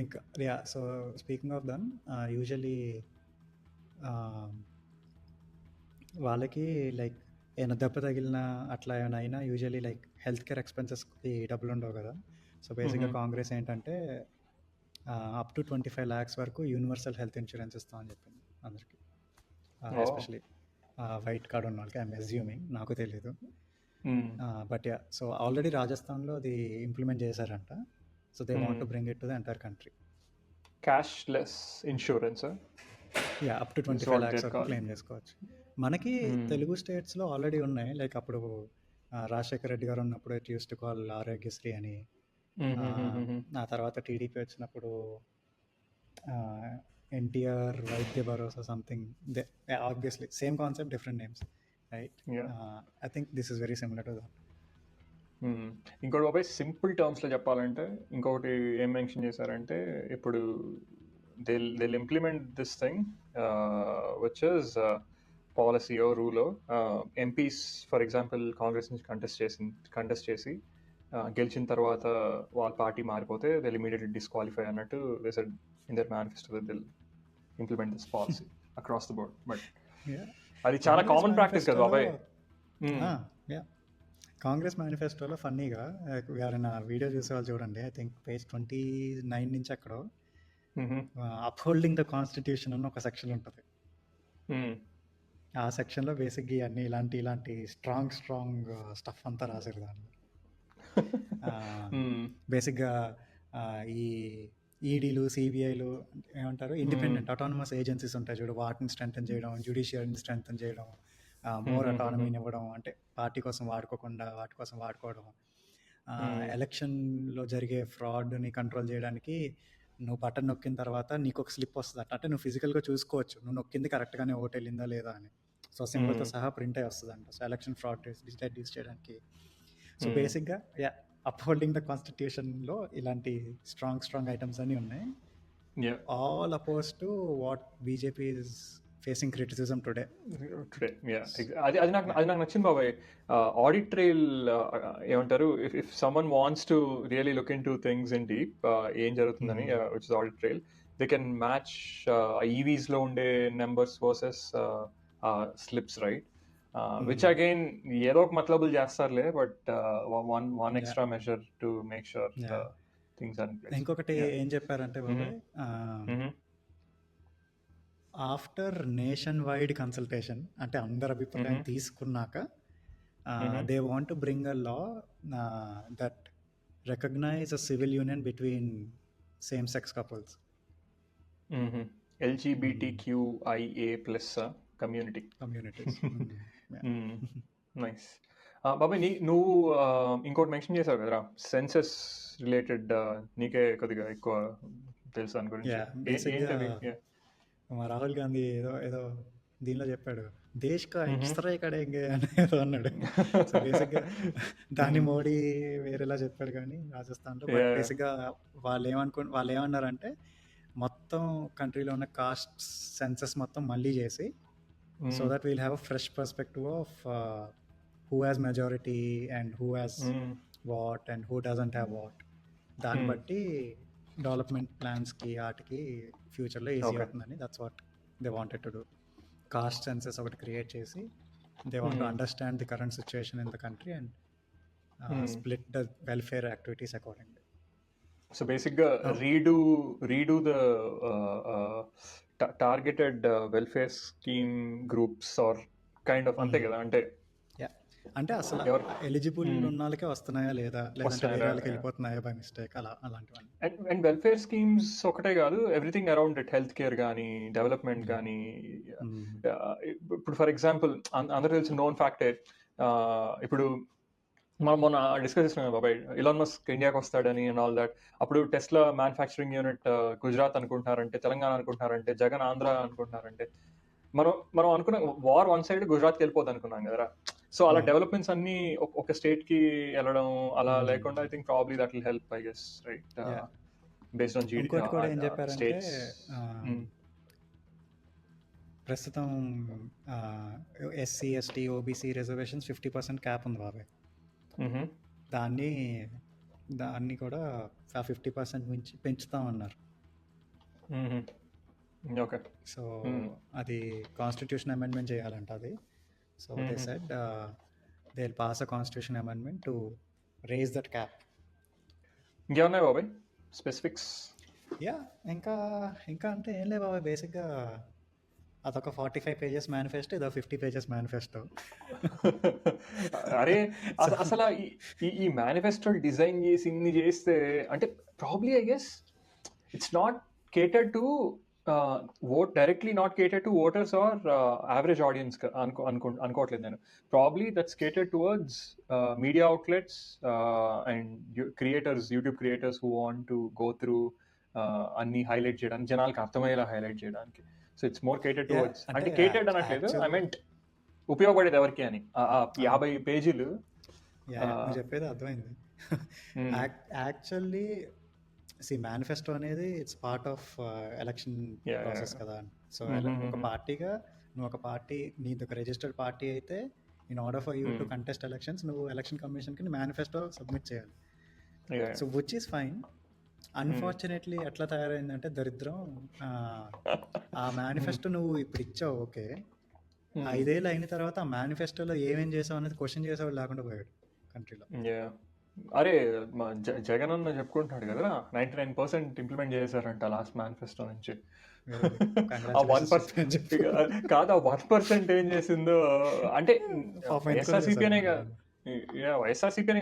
ఇంకా yeah, so speaking of them, usually వాళ్ళకి లైక్ ఏమైనా దెబ్బ తగిలిన అట్లా ఏమైనా అయినా యూజువలీ లైక్ హెల్త్ కేర్ ఎక్స్పెన్సెస్కి డబ్బులు ఉండవు కదా. సో బేసిక్గా కాంగ్రెస్ ఏంటంటే అప్ టు 25 lakhs వరకు యూనివర్సల్ హెల్త్ ఇన్సూరెన్స్ ఇస్తామని చెప్పింది అందరికి, ఎస్పెషలీ వైట్ కార్డ్ ఉన్న వాళ్ళకి. ఐఎమ్ అజ్యూమింగ్, నాకు తెలియదు. బట్ యా, సో ఆల్రెడీ రాజస్థాన్లో అది ఇంప్లిమెంట్ చేశారంట. So they want to bring it to the entire country. Cashless insurance. Yeah, up to 25 lakhs వరకు క్లెయిమ్ చేసుకోవచ్చు. మనకి తెలుగు స్టేట్స్లో ఆల్రెడీ ఉన్నాయి. లైక్ అప్పుడు రాజశేఖర రెడ్డి గారు ఉన్నప్పుడు it use to call Aarogyasri అని. ఆ తర్వాత టీడీపీ వచ్చినప్పుడు ఎన్టీఆర్ వైద్య భరోసా something. Obviously same concept, different names, right? I think this is very similar to that. ఇంకోటి బాబాయ్, సింపుల్ టర్మ్స్లో చెప్పాలంటే ఇంకొకటి ఏం మెన్షన్ చేశారంటే, ఇప్పుడు they'll implement this thing, which is policy or rule. MPs for example Congress నుంచి కంటెస్ట్ చేసి గెలిచిన తర్వాత వాళ్ళ పార్టీ మారిపోతే they'll immediately disqualify అన్నట్టు they said in their manifesto that they'll implement this policy across the board. But అది చాలా కామన్ ప్రాక్టీస్ కదా బాబాయ్. కాంగ్రెస్ మేనిఫెస్టోలో ఫన్నీగా ఎవరైనా వీడియో చూసేవాళ్ళు చూడండి, ఐ థింక్ పేజ్ 29 నుంచి అక్కడ అప్హోల్డింగ్ ద కాన్స్టిట్యూషన్ అన్న ఒక సెక్షన్ ఉంటుంది. ఆ సెక్షన్లో బేసిక్గా అన్ని ఇలాంటి స్ట్రాంగ్ స్టఫ్ అంతా రాశారు దాంట్లో. బేసిక్గా ఈ ఈడీలు, సిబిఐలు ఏమంటారు, ఇండిపెండెంట్ అటానమస్ ఏజెన్సీస్ ఉంటాయి చూడు, వాటిని స్ట్రెంథన్ చేయడం, జ్యుడిషియరీని స్ట్రెంథన్ చేయడం, మోర్ అటానమీని ఇవ్వడం, అంటే పార్టీ కోసం వాడుకోకుండా వాటి కోసం వాడుకోవడం, ఎలక్షన్లో జరిగే ఫ్రాడ్ని కంట్రోల్ చేయడానికి నువ్వు బటన్ నొక్కిన తర్వాత నీకు ఒక స్లిప్ వస్తుంది అట్ట, అంటే నువ్వు ఫిజికల్గా చూసుకోవచ్చు నువ్వు నొక్కింది కరెక్ట్గానే ఓటు వెళ్ళిందా లేదా అని. సో సింబల్తో సహా ప్రింట్ అయి వస్తుంది అంట. సో ఎలక్షన్ ఫ్రాడ్ డిటెక్ట్ చేయడానికి. సో బేసిక్గా అప్హోల్డింగ్ ద కాన్స్టిట్యూషన్లో ఇలాంటి స్ట్రాంగ్ ఐటమ్స్ అన్నీ ఉన్నాయి. All oppose to what BJP is facing criticism today. అది నాకు నచ్చింది బాబాయ్. ఆడిట్ ట్రైల్ ఏమంటారు, if someone wants to really look into things in deep ఏం జరుగుతుందని, which is audit trail, they can match ఈవీస్లో ఉండే numbers versus slips, right? Which again ఏదో ఒక మతలబుల్ చేస్తారులే, but one extra measure to make sure things are in place. ఇంకొకటి ఏం చెప్పారంటే బాబాయ్, ఆఫ్టర్ నేషన్ వైడ్ కన్సల్టేషన్, అంటే అందరి అభిప్రాయం తీసుకున్నాక, they want to bring a law that recognise a civil union between same sex couples. LGBTQIA+ communities. Nice. బాబాయ్, నువ్వు ఇంకోటి మెన్షన్ చేసావు కదరా, సెన్సస్ రిలేటెడ్, నీకే కొద్దిగా ఎక్కువ తెలుసు దాని గురించి. మా రాహుల్ గాంధీ ఏదో దీనిలో చెప్పాడు, దేశ్ కా ఇస్రాయి కడేంగే అని ఏదో అన్నాడు. సో బేసిక్గా దాన్ని మోడీ వేరేలా చెప్పాడు కానీ రాజస్థాన్లో. బట్ బేసిక్గా వాళ్ళు ఏమన్నారంటే మొత్తం కంట్రీలో ఉన్న కాస్ట్ సెన్సస్ మొత్తం మళ్ళీ చేసి, so that we'll have a fresh perspective of who has majority and who has what and who doesn't have what. దాన్ని బట్టి డెవలప్మెంట్ ప్లాన్స్కి వాటికి ఫ్యూచర్లో ఈజీ అవుతుందని, that's what they wanted to do. Caste census ఒకటి క్రియేట్ చేసి they want to understand the current situation in the country and split the welfare activities accordingly. So బేసిక్గా redo the targeted welfare scheme groups or kind of, అంతే కదా? అంటే అంటే అసలు ఎలిజిబుల్ ఉన్న వాళ్ళకే వస్తున్నాయా లేదా, లేదంటే వేరే వాళ్ళకి వెళ్ళిపోతున్నాయా బై మిస్టేక్, అలాంటివన్నీ. అండ్ వెల్ఫేర్ స్కీమ్స్ ఒకటే కాదు, everything around it, health care కానీ, డెవలప్మెంట్ కానీ. ఇప్పుడు ఫర్ ఎగ్జాంపుల్ అందరూ తెలిసిన నోన్ ఫ్యాక్టే, ఇప్పుడు మనం మొన్న డిస్కస్ చేస్తున్నాం బాబాయ్, ఇలాన్ మస్క్ ఇండియాకి వస్తాడని అండ్ ఆల్ దాట్. అప్పుడు టెస్లా మ్యానుఫ్యాక్చరింగ్ యూనిట్ గుజరాత్ అనుకుంటున్నారంటే, తెలంగాణ అనుకుంటున్నారంటే, జగన్ ఆంధ్ర అనుకుంటున్నారంటే, మనం అనుకున్న వార్ వన్ సైడ్ గుజరాత్కి వెళ్ళిపోద్ది అనుకున్నాం కదా. సో అలా డెవలప్మెంట్స్ అన్ని ఒక స్టేట్ కి వెళ్ళడం అలా లేకుండా, I think probably that will help, I guess, right? Based on GD ఇంకోటి కూడా ఏం చెప్పారంటే, ప్రస్తుతం SC ST OBC reservations 50% cap ఉంది బాబాయ్. దాన్ని కూడా 50% మించి పెంచుతామన్నారు. ఓకే. సో అది కాన్స్టిట్యూషన్ అమెండ్మెంట్ చేయాలంట అది. So they said they will pass a constitution amendment to raise that cap. ఇంకేమున్నాయి బాబాయ్ స్పెసిఫిక్స్? ఇంకా అంటే ఏం లేదు బాబాయ్, బేసిక్గా అదొక 45 pages మేనిఫెస్టో, ఇదో 50 pages మేనిఫెస్టో. అరే అసలు ఈ మేనిఫెస్టో డిజైన్ చేసి ఇన్ని చేస్తే అంటే probably I guess it's not catered to directly not catered to voters or average audience అనుకోవట్లేదు నేను. Probably that's catered towards media outlets and creators, YouTube creators who want to go through అన్ని హైలైట్ చేయడానికి, జనాలకు అర్థమయ్యేలా హైలైట్ చేయడానికి. So it's more catered towards, అంటే కేటర్డ్ అనట్లేదు, ఐ మీంట్ ఉపయోగపడేది ఎవరికి అని. 50 పేజీలు చెప్పేది అర్థమైంది. యాక్చువల్లీ మేనిఫెస్టో అనేది it's part of election process కదా. సో ఒక పార్టీగా నువ్వు ఒక పార్టీ, నీది ఒక రిజిస్టర్డ్ పార్టీ అయితే, in order for you to contest elections, నువ్వు ఎలక్షన్ కమిషన్కి మేనిఫెస్టో సబ్మిట్ చేయాలి. So which is fine. Unfortunately ఎట్లా తయారైందంటే దరిద్రం, ఆ మేనిఫెస్టో నువ్వు ఇప్పుడు ఇచ్చావు, ఓకే, 5 ఏళ్ళు అయిన తర్వాత ఆ మేనిఫెస్టోలో ఏమేం చేసావు అనేది క్వశ్చన్ చేసేవాడు లేకుండా పోయాడు కంట్రీలో. అరే జగన్ అన్న చెప్పుకుంటున్నాడు కదా, 99% ఇంప్లిమెంట్ చేశారంట లాస్ట్ మేనిఫెస్టో నుంచి. ఆ 1% కాదు, ఆ 1% ఏం చేసిందో అంటే వైఎస్ఆర్సీపీ అనే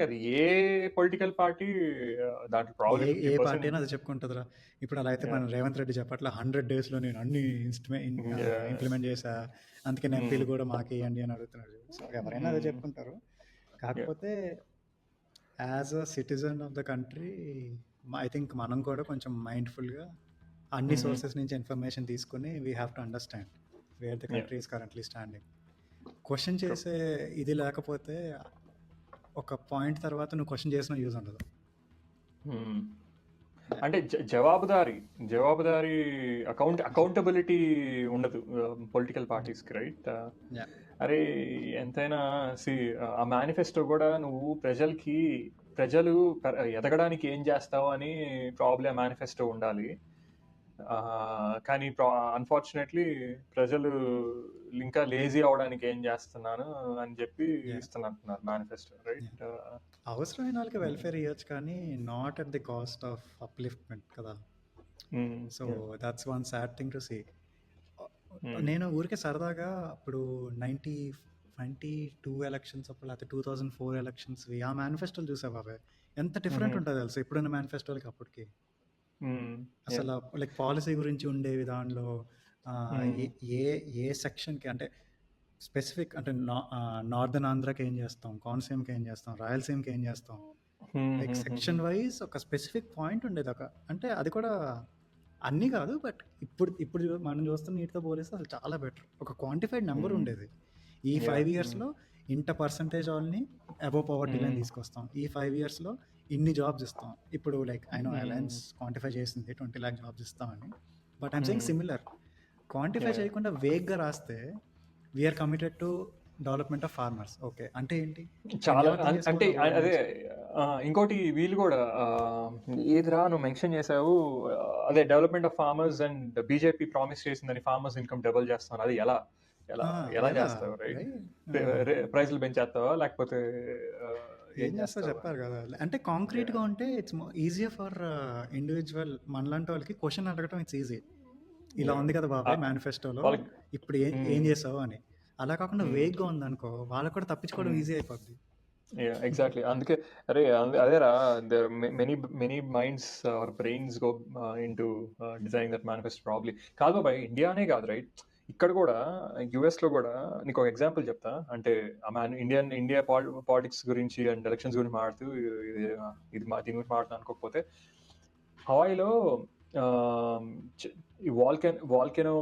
కాదు, ఏ పొలిటికల్ పార్టీ దాంట్లో ప్రాబ్లం, ఏ పార్టీ అయినా అది చెప్పుకుంటుందిరా. ఇప్పుడు అలా అయితే మన రేవంత్ రెడ్డి చెప్పట్ల 100 daysలో నేను అన్ని ఇంప్లిమెంట్ చేశా, అందుకే ఎంపీలు కూడా మాకేయండి అని అడుగుతున్నాడు. సో ఎవరైనా అదే చెప్పుకుంటారు. కాకపోతే as a citizen of the country, I think మనం కూడా కొంచెం మైండ్ఫుల్గా అన్ని సోర్సెస్ నుంచి ఇన్ఫర్మేషన్ తీసుకుని we have to understand where the country is currently standing. Question చేసే ఇది లేకపోతే ఒక పాయింట్ తర్వాత నువ్వు క్వశ్చన్ చేసిన యూజ్ ఉండదు. అంటే జవాబుదారీ అకౌంటబిలిటీ ఉండదు పొలిటికల్ పార్టీస్కి, రైట్? అరే ఎంతైనా ఆ మేనిఫెస్టో కూడా నువ్వు ప్రజలు ఎదగడానికి ఏం చేస్తావు అని ప్రాబ్లీ ఆ మేనిఫెస్టో ఉండాలి. కానీ అన్ఫార్చునేట్లీ ప్రజలు ఇంకా లేజీ అవడానికి ఏం చేస్తున్నాను అని చెప్పి ఇస్తున్నారు మేనిఫెస్టో, రైట్? అవసరమైన వాళ్ళకి వెల్ఫేర్ ఇవ్వచ్చు, కానీ not at the cost of upliftment కదా. So that's one sad thing to see. నేను ఊరికే సరదాగా అప్పుడు 1992 ఎలక్షన్స్ అప్పుడు, లేకపోతే 2004 ఎలక్షన్స్ ఆ మేనిఫెస్టోలు చూసా బాబాయ్, ఎంత డిఫరెంట్ ఉంటుంది తెలుసు ఇప్పుడున్న మేనిఫెస్టోలకి అప్పటికి. అసలు లైక్ పాలసీ గురించి ఉండేవి దానిలో, ఏ సెక్షన్కి అంటే స్పెసిఫిక్, అంటే నార్దర్న్ ఆంధ్రాకి ఏం చేస్తాం, కోనసీమకి ఏం చేస్తాం, రాయలసీమకి ఏం చేస్తాం, లైక్ సెక్షన్ వైజ్ ఒక స్పెసిఫిక్ పాయింట్ ఉండేది. అంటే అది కూడా అన్నీ కాదు, బట్ ఇప్పుడు మనం చూస్తున్న నీటితో పోలిస్తే అసలు చాలా బెటర్. ఒక క్వాంటిఫైడ్ నెంబర్ ఉండేది, ఈ 5 yearsలో ఇంత పర్సంటేజ్ వాళ్ళని అబోవ్ పవర్టీ లైన్ తీసుకొస్తాం, ఈ 5 yearsలో ఇన్ని జాబ్స్ ఇస్తాం. ఇప్పుడు లైక్ అలయన్స్ క్వాంటిఫై చేసింది 20 lakh జాబ్స్ ఇస్తామని, but I'm saying similar. Quantify చేయకుండా వేగ్గా రాస్తే we're committed to development of farmers. Okay అంటే ఏంటి? చాలా అంటే అదే ఇంకోటి వీళ్ళు కూడా ఏదిరా నువ్వు మెన్షన్ చేసావు, అదే development of farmers and BJP promise చేసిందని ఫార్మర్స్ ఇన్కమ్ డబుల్ చేస్తున్నారు. అది ఎలా ఆ! ఎలా ఎలా చేస్తావు, రైట్? రైట్ ప్రైస్లు పెంచేస్తావా లేకపోతే ఏం ఏం చేస్తావు చేస్తావా? చెప్పారు కదా అంటే కాంక్రీట్గా ఉంటే ఇట్స్ ఈజియర్ ఫర్ ఇండివిజువల్ మనలాంటి వాళ్ళకి క్వశ్చన్ అడగటం ఇట్స్ ఈజీ ఇలా ఉంది కదా బాబాయ్ మేనిఫెస్టోలో వాళ్ళకి ఇప్పుడు ఏం చేసావు అని అలా కాకుండా వేగ్గా ఉందనుకో వాళ్ళకు కూడా తప్పించుకోవడం ఈజీ అయిపోద్ది ఎగ్జాక్ట్లీ. అందుకే అరే అదేరా, many many minds or brains go into designing that manifest probably. కాదు బాబాయ్, ఇండియానే కాదు రైట్, ఇక్కడ కూడా యుఎస్లో కూడా నీకు ఒక ఎగ్జాంపుల్ చెప్తా. అంటే ఇండియా పాలిటిక్స్ గురించి అండ్ ఎలక్షన్స్ గురించి మాట్లాడుతూ దీని గురించి మాట్లాడుతూ అనుకోకపోతే, హవాయిలో ఈ వాల్కెనో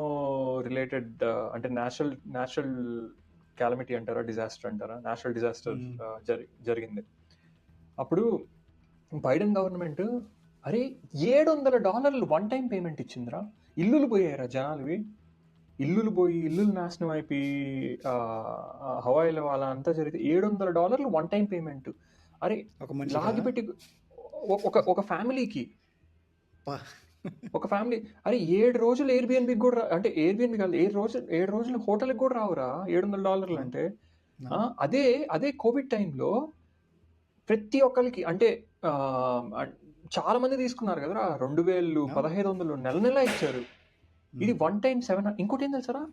రిలేటెడ్ అంటే నేచురల్ క్యాలమిటీ అంటారా, డిజాస్టర్ అంటారా, నేచురల్ డిజాస్టర్ జరిగింది. అప్పుడు బైడెన్ గవర్నమెంట్ అరే $700 వన్ టైం పేమెంట్ ఇచ్చిందిరా. ఇల్లులు పోయారా జనాలువి, ఇల్లులు పోయి ఇల్లులు నాశనం అయిపోయి హవాయిలో అలా అంతా జరిగితే $700 వన్ టైం పేమెంట్. అరే ఒక మనిషికా? లాగిపెట్టి ఒక ఫ్యామిలీకి పా. ఒక ఫ్యామిలీ అరే 7 రోజులు ఎయిర్బిఎన్బికి కూడా అంటే ఎయిర్బిఎన్బి కాదు, 7 రోజులు హోటల్కి కూడా రావురా $700 అంటే. అదే కోవిడ్ టైంలో ప్రతి ఒక్కరికి అంటే చాలా మంది తీసుకున్నారు కదరా, 2000 1500 నెల నెల ఇచ్చారు. ఇది వన్ టైం 7. ఇంకోటి ఏం తెలుసారా,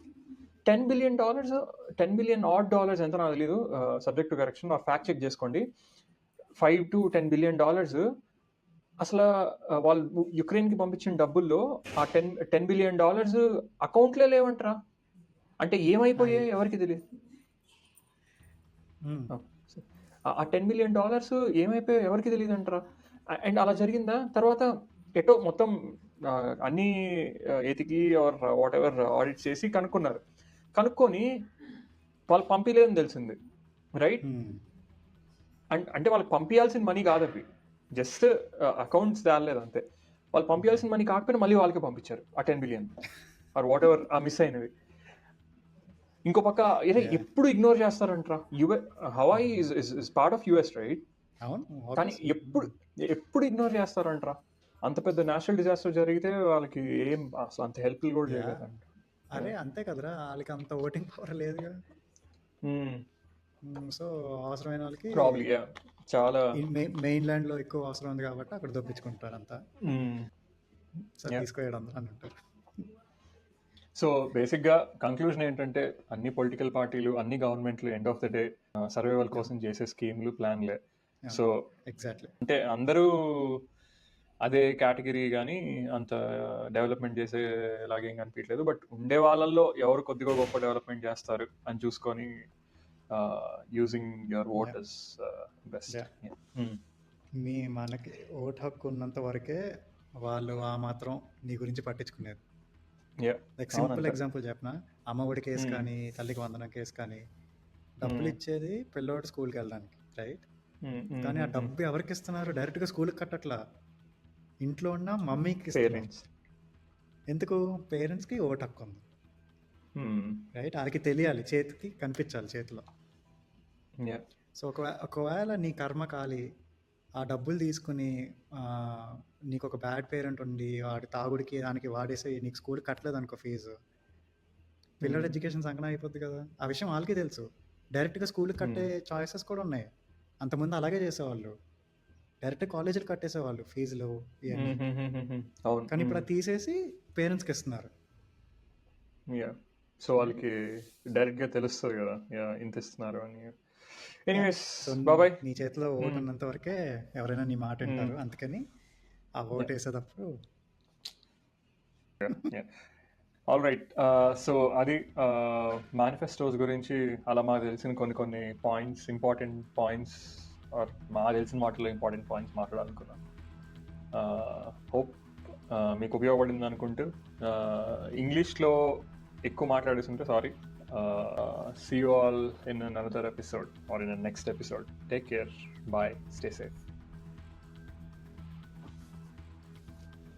$10 బిలియన్ డాలర్స్ ఎంత నాకు తెలీదు, subject to correction, fact check చేసుకోండి. $5 to $10 బిలియన్ అసలు వాళ్ళు యుక్రెయిన్కి పంపించిన డబ్బుల్లో ఆ $10 బిలియన్ అకౌంట్లే లేవంటరా. అంటే ఏమైపోయాయి ఎవరికి తెలియదు. ఆ $10 బిలియన్ ఏమైపోయాయి ఎవరికి తెలియదు అంటారా. అండ్ అలా జరిగిందా తర్వాత ఎటో మొత్తం అన్ని ఎతికి ఆర్ వాట్ ఎవర్ ఆడిట్ చేసి కనుక్కొని వాళ్ళు పంపించలేదని తెలిసింది, రైట్? అంటే వాళ్ళకి పంపించాల్సిన మనీ కాదు అవి, జస్ట్ అకౌంట్స్ తేలేదు అంతే. వాళ్ళు పంపించాల్సిన మనీ కాకపోయినా మళ్ళీ వాళ్ళకే పంపించారు ఆ $10 బిలియన్ ఆర్ వాట్ ఎవర్ ఆ మిస్ అయినవి. ఇంకో పక్క ఎప్పుడు ఇగ్నోర్ చేస్తారంటారా. Hawaii is part of US right, కానీ ఎప్పుడు ఇగ్నోర్ చేస్తారంటారా. అంత పెద్ద నేషనల్ డిజాస్టర్ జరిగితే వాళ్ళకి ఏం అసలు అంత హెల్ప్ఫుల్ కూడా చేయలేదంట. అరే అంతే కదరా, వాళ్ళకి అంత ఓటింగ్ పవర్ లేదుగా. సో అవసరమైన వాళ్ళకి ప్రాబ్లీ చాలా మెయిన్ ల్యాండ్ లో ఎక్కువ అవసరం ఉంది కాబట్టి అక్కడ దొప్పించుకుంటారు అంతా. సో తీసుకోవడం అని అంటారు. సో బేసిక్గా కంక్లూజన్ ఏంటంటే అన్ని పొలిటికల్ పార్టీలు అన్ని గవర్నమెంట్లు end of the day survival కోసం చేసే స్కీమ్లు ప్లాన్లే. సో ఎగ్జాక్ట్లీ అంటే అందరూ అదే కేటగిరీ కానీ అంత డెవలప్మెంట్ చేసేలాగేం కనిపించలేదు. బట్ ఉండే వాళ్ళల్లో ఎవరు కొద్దిగా గొప్ప డెవలప్మెంట్ చేస్తారు అని చూసుకొని using your vote is best. మనకి ఓట్ హక్కు ఉన్నంత వరకే వాళ్ళు ఆ మాత్రం నీ గురించి పట్టించుకునేది. లైక్ సింపుల్ ఎగ్జాంపుల్ చెప్పిన, అమ్మఒడి కేసు కానీ తల్లికి వందనం కేసు కానీ డబ్బులు ఇచ్చేది పిల్లోడు స్కూల్కి వెళ్ళడానికి, రైట్? కానీ ఆ డబ్బు ఎవరికి ఇస్తున్నారు? డైరెక్ట్గా స్కూల్కి కట్టట్లా, ఇంట్లో ఉన్న మమ్మీకి ఇస్తున్నారు. ఎందుకు? పేరెంట్స్కి ఓటు హక్కు ఉంది, రైట్? వాళ్ళకి తెలియాలి, చేతికి కనిపించాలి చేతిలో. సో ఒకవేళ నీ కర్మ కాలి ఆ డబ్బులు తీసుకుని నీకు ఒక బ్యాడ్ పేరెంట్ ఉండి వాడి తాగుడికి దానికి వాడేసి నీకు స్కూల్ కట్టలేదు అనుకో ఫీజు, పిల్లల ఎడ్యుకేషన్ సంకనం అయిపోద్ది కదా. ఆ విషయం వాళ్ళకి తెలుసు. డైరెక్ట్గా స్కూల్కి కట్టే చాయిసెస్ కూడా ఉన్నాయి. అంతకుముందు అలాగే చేసేవాళ్ళు, డైరెక్ట్ కాలేజీలు కట్టేసేవాళ్ళు ఫీజులు ఇవన్నీ. కానీ ఇప్పుడు అది తీసేసి పేరెంట్స్కి ఇస్తున్నారు. సో వాళ్ళకి డైరెక్ట్గా తెలుస్తుంది కదా ఇంత ఇస్తున్నారు అని. ఎనీవేస్ నీ చేతిలో ఓటు ఉన్నంత వరకే ఎవరైనా నీ మాట వింటారు. అందుకని ఆ ఓటు వేసేటప్పుడు ఆల్ రైట్. సో అది మేనిఫెస్టోస్ గురించి అలా మాకు తెలిసిన కొన్ని పాయింట్స్, ఇంపార్టెంట్ పాయింట్స్ ఆర్ మాకు తెలిసిన వాటిలో ఇంపార్టెంట్ పాయింట్స్ మాట్లాడాలనుకున్నాను. హోప్ మీకు ఉపయోగపడింది అనుకుంటూ. ఇంగ్లీష్లో ఎక్కువ మాట్లాడేస్తుంటే sorry. See you all in another episode or in the next episode. Take care. Bye. Stay safe.